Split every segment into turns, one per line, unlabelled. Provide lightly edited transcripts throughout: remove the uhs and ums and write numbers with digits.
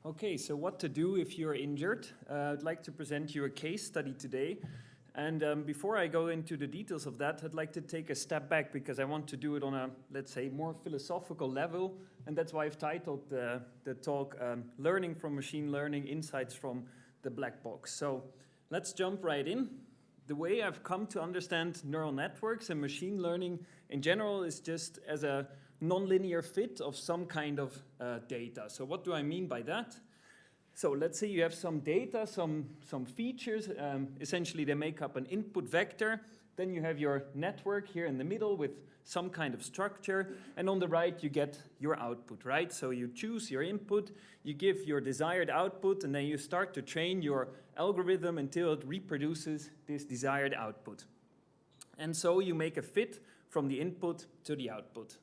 Okay, so what to do if you're injured? I'd like to present you a case study today. And before I go into the details of that, I'd like to take a step back because I want to do it on a, let's say, more philosophical level. And that's why I've titled the talk, Learning from Machine Learning, Insights from the Black Box. So let's jump right in. The way I've come to understand neural networks and machine learning in general is just as a nonlinear fit of some kind of data. So what do I mean by that? So let's say you have some data, some features. Essentially, they make up an input vector. Then you have your network here in the middle with some kind of structure. And on the right, you get your output, right? So you choose your input, you give your desired output, and then you start to train your algorithm until it reproduces this desired output. And so you make a fit from the input to the output.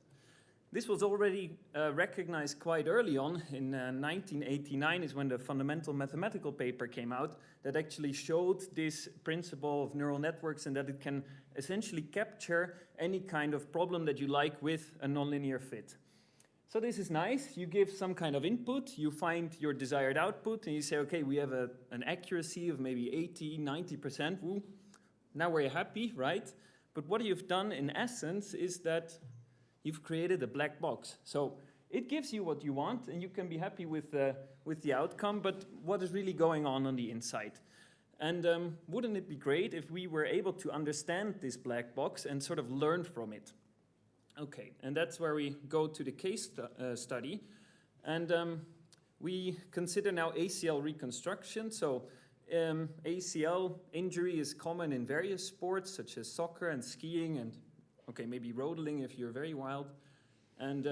This was already recognized quite early on. In 1989 is when the fundamental mathematical paper came out that actually showed this principle of neural networks and that it can essentially capture any kind of problem that you like with a nonlinear fit. So this is nice. You give some kind of input, you find your desired output, and you say, okay, we have an accuracy of maybe 80, 90%. Woo. Now we're happy, right? But what you've done in essence is that you've created a black box. So it gives you what you want, and you can be happy with the outcome, but what is really going on the inside? And wouldn't it be great if we were able to understand this black box and sort of learn from it? Okay, and that's where we go to the case study. And we consider now ACL reconstruction. So ACL injury is common in various sports, such as soccer and skiing and okay, maybe rodeling if you're very wild. And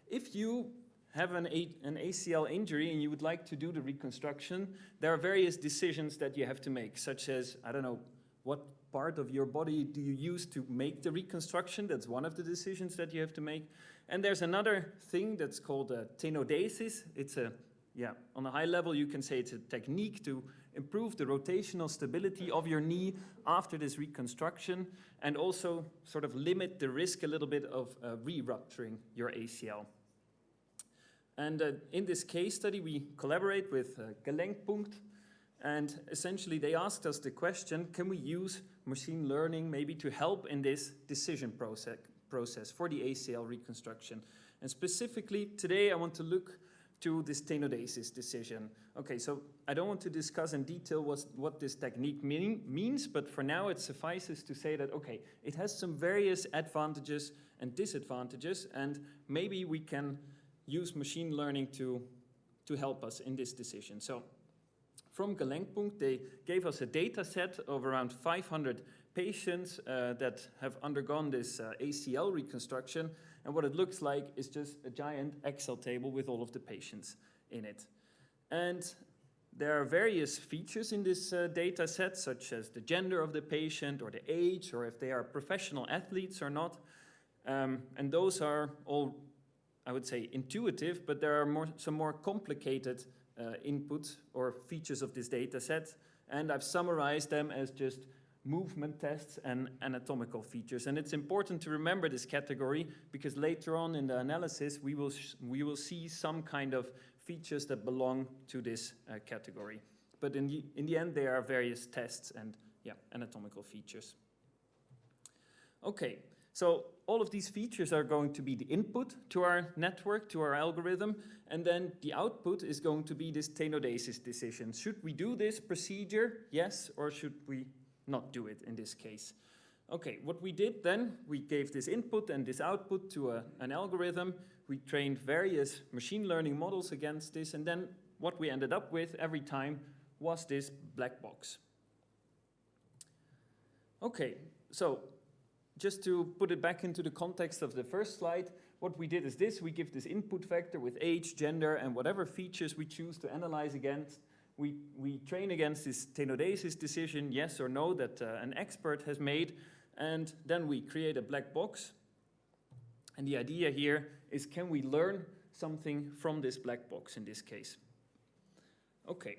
if you have an ACL injury and you would like to do the reconstruction, there are various decisions that you have to make, such as, I don't know, what part of your body do you use to make the reconstruction? That's one of the decisions that you have to make. And there's another thing that's called tenodesis. It's on a high level, you can say it's a technique to improve the rotational stability of your knee after this reconstruction and also sort of limit the risk a little bit of re-rupturing your ACL. And in this case study, we collaborate with Gelenkpunkt, and essentially they asked us the question, can we use machine learning maybe to help in this decision process for the ACL reconstruction? And specifically, today I want to look to this tenodesis decision. Okay, so I don't want to discuss in detail what this technique means, but for now it suffices to say that, okay, it has some various advantages and disadvantages, and maybe we can use machine learning to help us in this decision. So from Gelenkpunkt, they gave us a data set of around 500 patients that have undergone this ACL reconstruction. And what it looks like is just a giant Excel table with all of the patients in it. And there are various features in this data set, such as the gender of the patient or the age, or if they are professional athletes or not. And those are all, I would say, intuitive, but there are some more complicated inputs or features of this data set. And I've summarized them as just movement tests and anatomical features. And it's important to remember this category because later on in the analysis we will see some kind of features that belong to this category. But in the end there are various tests and anatomical features. Okay, so all of these features are going to be the input to our network, to our algorithm, and then the output is going to be this tenodesis decision. Should we do this procedure? Yes, or should we not do it in this case? Okay, what we did then, we gave this input and this output to an algorithm. We trained various machine learning models against this, and then what we ended up with every time was this black box. Okay, so just to put it back into the context of the first slide, what we did is this. We give this input vector with age, gender, and whatever features we choose to analyze against. We train against this tenodesis decision, yes or no, that an expert has made, and then we create a black box. And the idea here is, can we learn something from this black box in this case? Okay.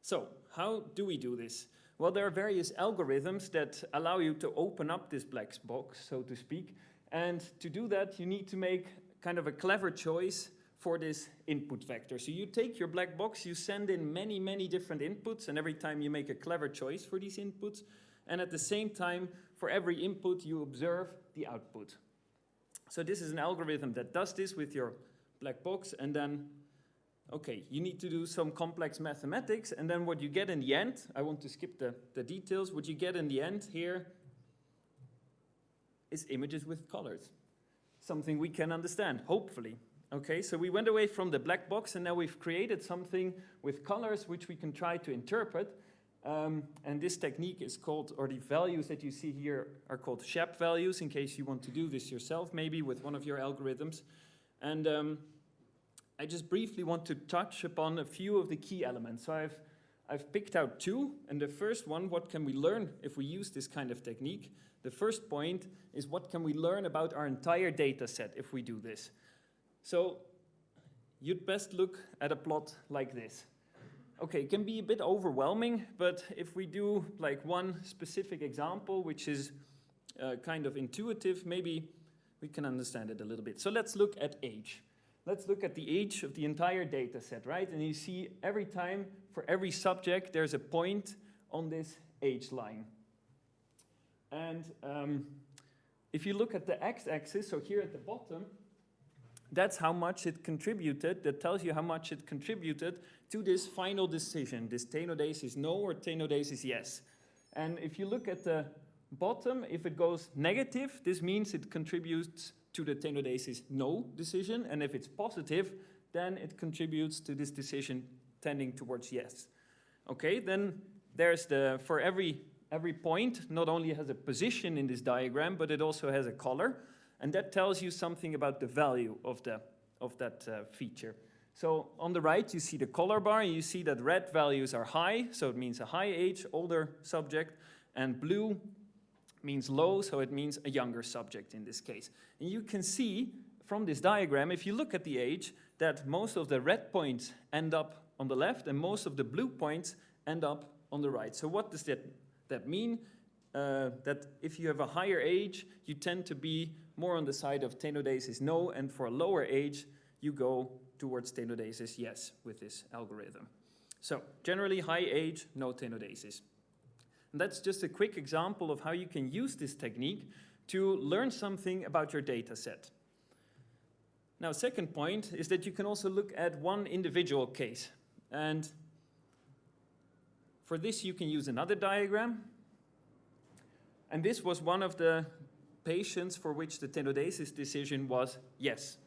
So how do we do this? Well, there are various algorithms that allow you to open up this black box, so to speak. And to do that, you need to make kind of a clever choice for this input vector. So you take your black box, you send in many, many different inputs, and every time you make a clever choice for these inputs, and at the same time, for every input, you observe the output. So this is an algorithm that does this with your black box, and then, okay, you need to do some complex mathematics, and then what you get in the end, I want to skip the details, what you get in the end here is images with colors. Something we can understand, hopefully. Okay, so we went away from the black box, and now we've created something with colors which we can try to interpret. And this technique is called, or the values that you see here are called Shep values, in case you want to do this yourself, maybe with one of your algorithms. And I just briefly want to touch upon a few of the key elements. So I've picked out two, and the first one, what can we learn if we use this kind of technique? The first point is what can we learn about our entire data set if we do this? So you'd best look at a plot like this. Okay, it can be a bit overwhelming, but if we do like one specific example, which is kind of intuitive, maybe we can understand it a little bit. So let's look at age. Let's look at the age of the entire data set, right? And you see every time, for every subject, there's a point on this age line. And if you look at the x-axis, so here at the bottom, that's how much it contributed. That tells you how much it contributed to this final decision. This tenodesis no or tenodesis yes. And if you look at the bottom, if it goes negative, this means it contributes to the tenodesis no decision. And if it's positive, then it contributes to this decision tending towards yes. Okay, then there's for every point, not only has a position in this diagram, but it also has a color. And that tells you something about the value of that feature. So on the right, you see the color bar. You see that red values are high, so it means a high age, older subject. And blue means low, so it means a younger subject in this case. And you can see from this diagram, if you look at the age, that most of the red points end up on the left and most of the blue points end up on the right. So what does that mean? That if you have a higher age, you tend to be more on the side of tenodesis no, and for a lower age, you go towards tenodesis yes with this algorithm. So generally high age, no tenodesis. And that's just a quick example of how you can use this technique to learn something about your data set. Now, second point is that you can also look at one individual case. And for this, you can use another diagram. And this was one of the patients for which the tenodesis decision was yes.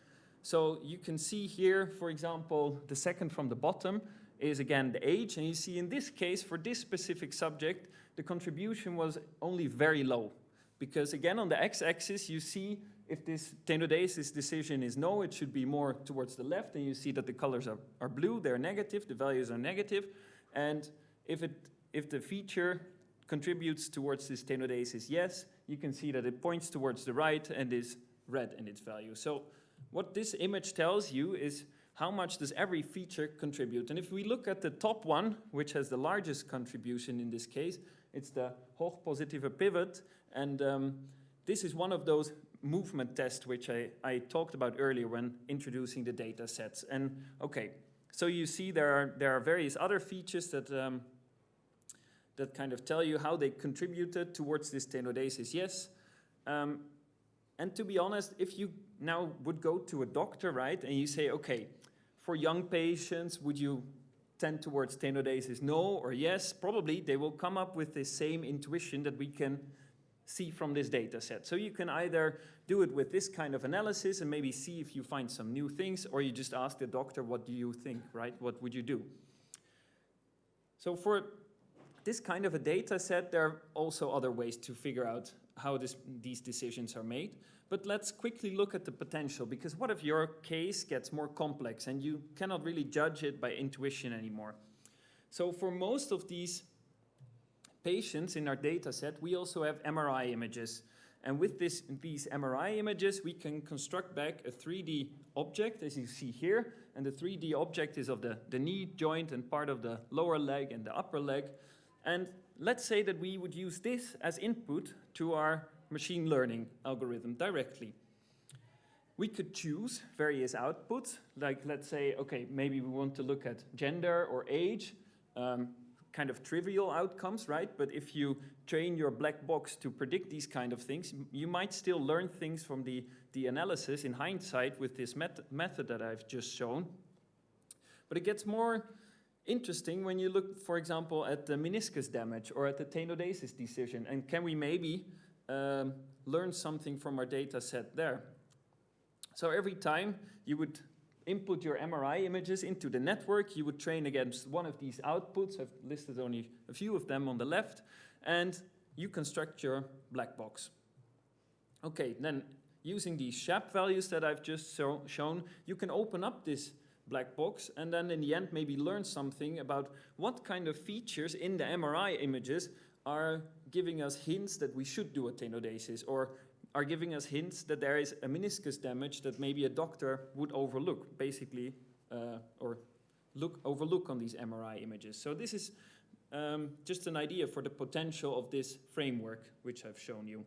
So you can see here, for example, the second from the bottom is again the age. And you see in this case, for this specific subject, the contribution was only very low. Because again, on the x-axis, you see if this tenodesis decision is no, it should be more towards the left. And you see that the colors are blue, they're negative, the values are negative. And if the feature contributes towards this tenodesis yes, you can see that it points towards the right and is red in its value. So what this image tells you is how much does every feature contribute. And if we look at the top one, which has the largest contribution in this case, it's the hochpositive pivot. And this is one of those movement tests which I talked about earlier when introducing the data sets. And okay, so you see there are various other features that kind of tell you how they contributed towards this tenodesis yes. And to be honest, if you now would go to a doctor, right, and you say, okay, for young patients, would you tend towards tenodesis no or yes? Probably they will come up with the same intuition that we can see from this data set. So you can either do it with this kind of analysis and maybe see if you find some new things, or you just ask the doctor, what do you think, right? What would you do? So for this kind of a data set, there are also other ways to figure out how these decisions are made. But let's quickly look at the potential, because what if your case gets more complex and you cannot really judge it by intuition anymore? So for most of these patients in our data set, we also have MRI images. And with these MRI images, we can construct back a 3D object, as you see here. And the 3D object is of the knee joint and part of the lower leg and the upper leg. And let's say that we would use this as input to our machine learning algorithm directly. We could choose various outputs, like let's say, okay, maybe we want to look at gender or age, kind of trivial outcomes, right? But if you train your black box to predict these kind of things, you might still learn things from the analysis in hindsight with this method that I've just shown. But it gets more interesting when you look, for example, at the meniscus damage or at the tenodesis decision. And can we maybe learn something from our data set there? So every time you would input your MRI images into the network, you would train against one of these outputs. I've listed only a few of them on the left, and you construct your black box. Okay, then using these SHAP values that I've just shown, you can open up this black box and then in the end maybe learn something about what kind of features in the MRI images are giving us hints that we should do a tenodesis, or are giving us hints that there is a meniscus damage that maybe a doctor would overlook, basically, or overlook on these MRI images. So this is just an idea for the potential of this framework, which I've shown you.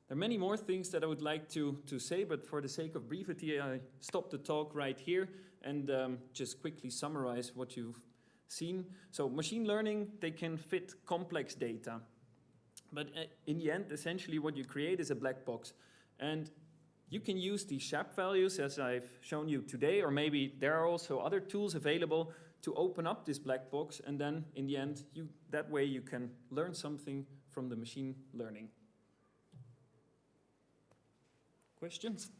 There are many more things that I would like to say, but for the sake of brevity, I stop the talk right here and just quickly summarize what you've seen. So machine learning, they can fit complex data. But in the end, essentially what you create is a black box. And you can use these SHAP values as I've shown you today, or maybe there are also other tools available to open up this black box, and then in the end, that way you can learn something from the machine learning. Questions?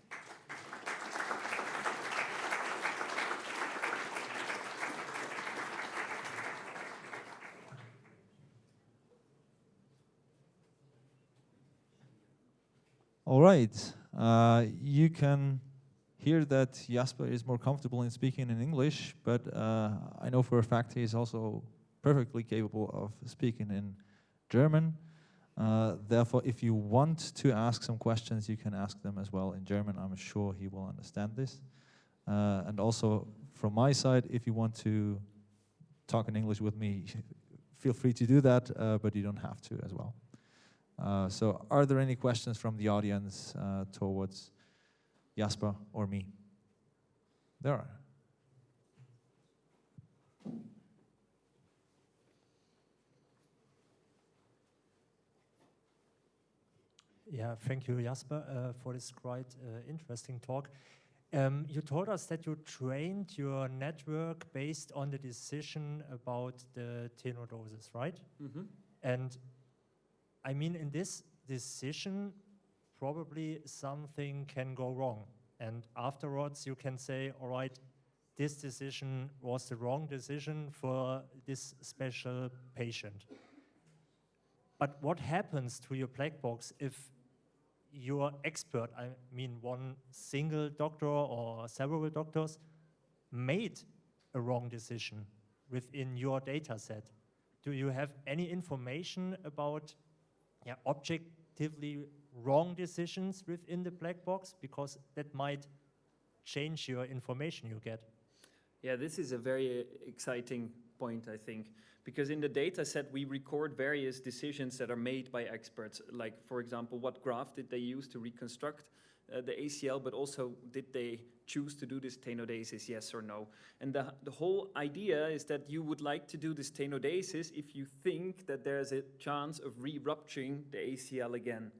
All right. You can hear that Jasper is more comfortable in speaking in English, but I know for a fact he is also perfectly capable of speaking in German. Therefore, if you want to ask some questions, you can ask them as well in German. I'm sure he will understand this. And also, from my side, if you want to talk in English with me, feel free to do that, but you don't have to as well. So are there any questions from the audience towards Jasper or me? There are.
Yeah, thank you, Jasper, for this quite interesting talk. You told us that you trained your network based on the decision about the tenodesis, right? Mm-hmm. And I mean, in this decision, probably something can go wrong. And afterwards, you can say, all right, this decision was the wrong decision for this special patient. But what happens to your black box if your expert, I mean one single doctor or several doctors, made a wrong decision within your data set? Do you have any information about objectively wrong decisions within the black box? Because that might change your information you get.
Yeah, this is a very exciting point, I think, because in the data set we record various decisions that are made by experts, like, for example, what graph did they use to reconstruct the ACL, but also did they choose to do this tenodesis, yes or no? And the whole idea is that you would like to do this tenodesis if you think that there's a chance of re-rupturing the ACL again.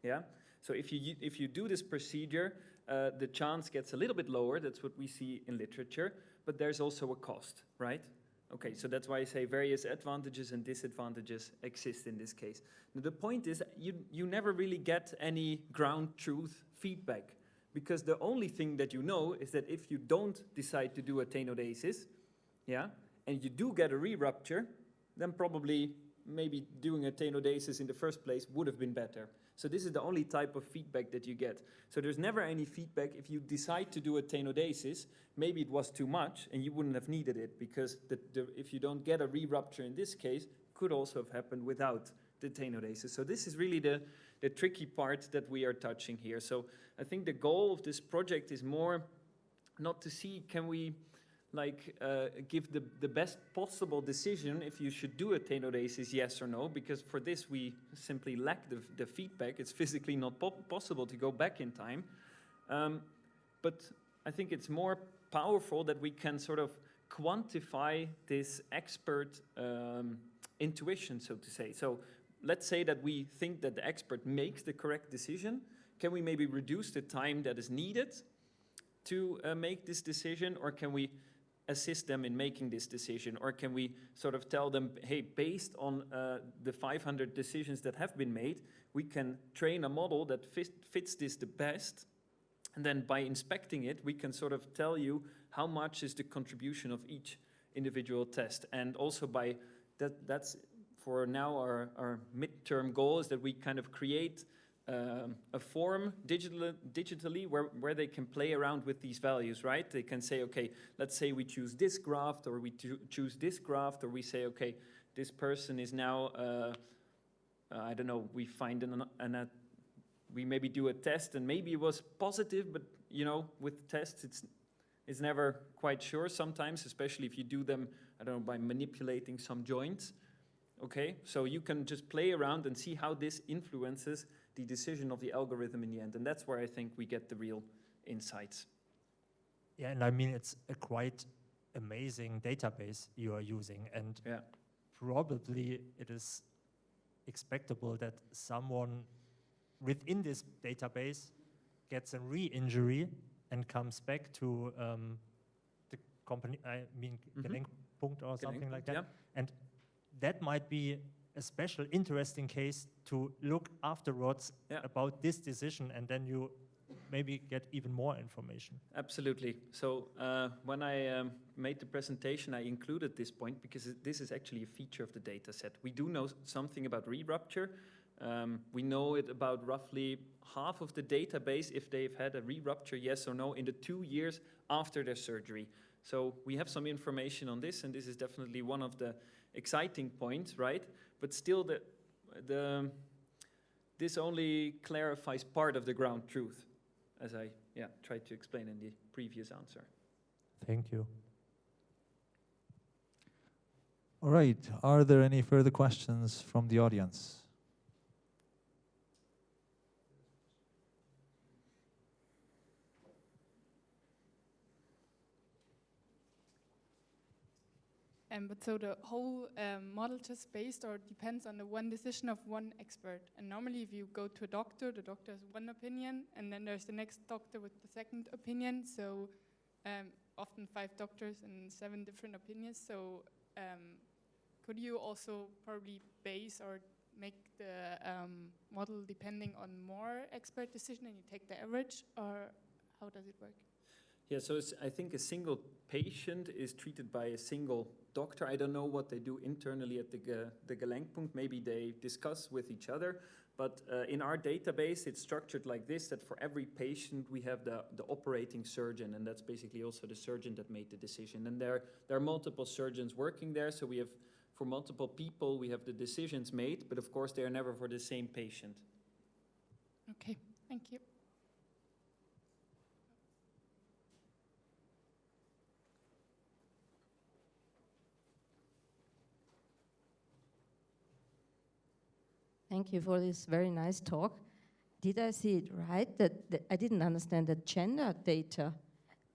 Yeah. So if you do this procedure, the chance gets a little bit lower. That's what we see in literature, but there's also a cost, right? Okay, so that's why I say various advantages and disadvantages exist in this case. Now, the point is that you never really get any ground truth feedback, because the only thing that you know is that if you don't decide to do a tenodesis, yeah, and you do get a re-rupture, then probably maybe doing a tenodesis in the first place would have been better. So this is the only type of feedback that you get. So there's never any feedback if you decide to do a tenodesis, maybe it was too much and you wouldn't have needed it, because if you don't get a re-rupture in this case, it could also have happened without the tenodesis. So this is really the tricky part that we are touching here. So I think the goal of this project is more not to see can we give the best possible decision if you should do a tenodesis, yes or no, because for this we simply lack the feedback. It's physically not possible to go back in time. but I think it's more powerful that we can sort of quantify this expert intuition, so to say. So let's say that we think that the expert makes the correct decision. Can we maybe reduce the time that is needed to make this decision, or can we assist them in making this decision? Or can we sort of tell them, hey, based on the 500 decisions that have been made, we can train a model that fits this the best, and then by inspecting it, we can sort of tell you how much is the contribution of each individual test. And also by that's for now our midterm goal is that we kind of create a form digitally where they can play around with these values, right? They can say, okay, let's say we choose this graph, or we choose this graph, or we say, okay, this person is now, I don't know, we find we maybe do a test and maybe it was positive, but you know, with tests it's never quite sure sometimes, especially if you do them, I don't know, by manipulating some joints. Okay, so you can just play around and see how this influences the decision of the algorithm in the end. And that's where I think we get the real insights.
Yeah, and I mean, it's a quite amazing database you are using. And probably it is expectable that someone within this database gets a re-injury and comes back to the company, I mean, Gelenkpunkt or something like that.
Yeah.
And that might be a special interesting case to look afterwards about this decision, and then you maybe get even more information.
Absolutely. So when I made the presentation, I included this point because this is actually a feature of the data set. We do know something about re-rupture. We know it about roughly half of the database if they've had a re-rupture, yes or no, in the 2 years after their surgery. So we have some information on this, and this is definitely one of the exciting points, right? But still, this only clarifies part of the ground truth, as I tried to explain in the previous answer.
Thank you.
All right, are there any further questions from the audience?
But so the whole model just based or depends on the one decision of one expert. And normally if you go to a doctor, the doctor has one opinion, and then there's the next doctor with the second opinion. So often 5 doctors and 7 different opinions. So could you also probably base or make the model depending on more expert decision and you take the average, or how does it work?
Yeah, so I think a single patient is treated by a single doctor. I don't know what they do internally at the Gelenkpunkt. Maybe they discuss with each other. But in our database, it's structured like this, that for every patient, we have the operating surgeon. And that's basically also the surgeon that made the decision. And there are multiple surgeons working there. So we have, for multiple people, we have the decisions made. But of course, they are never for the same patient.
Okay, thank you.
Thank you for this very nice talk. Did I see it right that I didn't understand the gender data,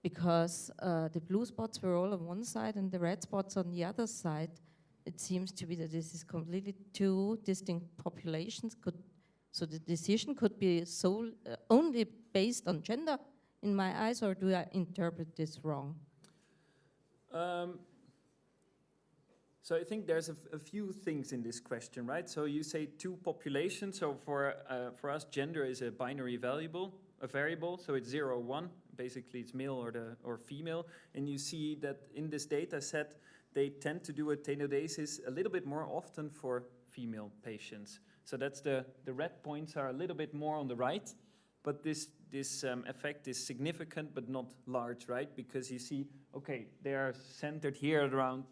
because the blue spots were all on one side and the red spots on the other side? It seems to be that this is completely 2 distinct populations. So the decision could be only based on gender in my eyes, or do I interpret this wrong?
So I think there's a few things in this question, right? So you say 2 populations. So for us, gender is a binary variable. So it's 0 or 1. Basically, it's male or female. And you see that in this data set, they tend to do a tenodesis a little bit more often for female patients. So that's the red points are a little bit more on the right. But this effect is significant but not large, right? Because you see, okay, they are centered here at around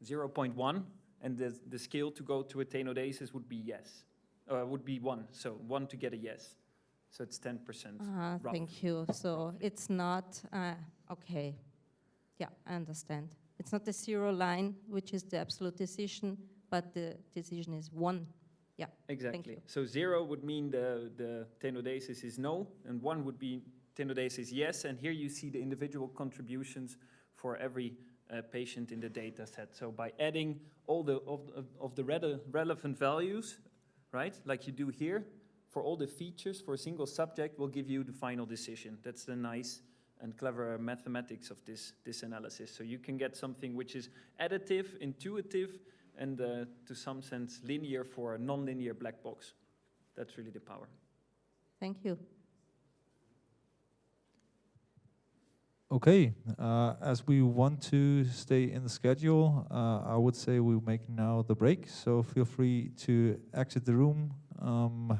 0.1, and the scale to go to a tenodesis would be would be 1. So 1 to get a yes. So it's 10%.
Thank you. So it's not, okay. Yeah, I understand. It's not the 0 line, which is the absolute decision, but the decision is 1 Yeah.
Exactly.
you.
So 0 would mean the tenodesis is no, and 1 would be tenodesis yes, and here you see the individual contributions for every patient in the data set. So by adding all the relevant values, right, like you do here, for all the features for a single subject will give you the final decision. That's the nice and clever mathematics of this analysis. So you can get something which is additive, intuitive, and to some sense linear for a non-linear black box. That's really the power.
Thank you.
Okay, as we want to stay in the schedule, I would say we'll make now the break. So feel free to exit the room,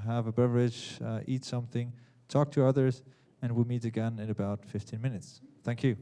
have a beverage, eat something, talk to others, and we'll meet again in about 15 minutes. Thank you.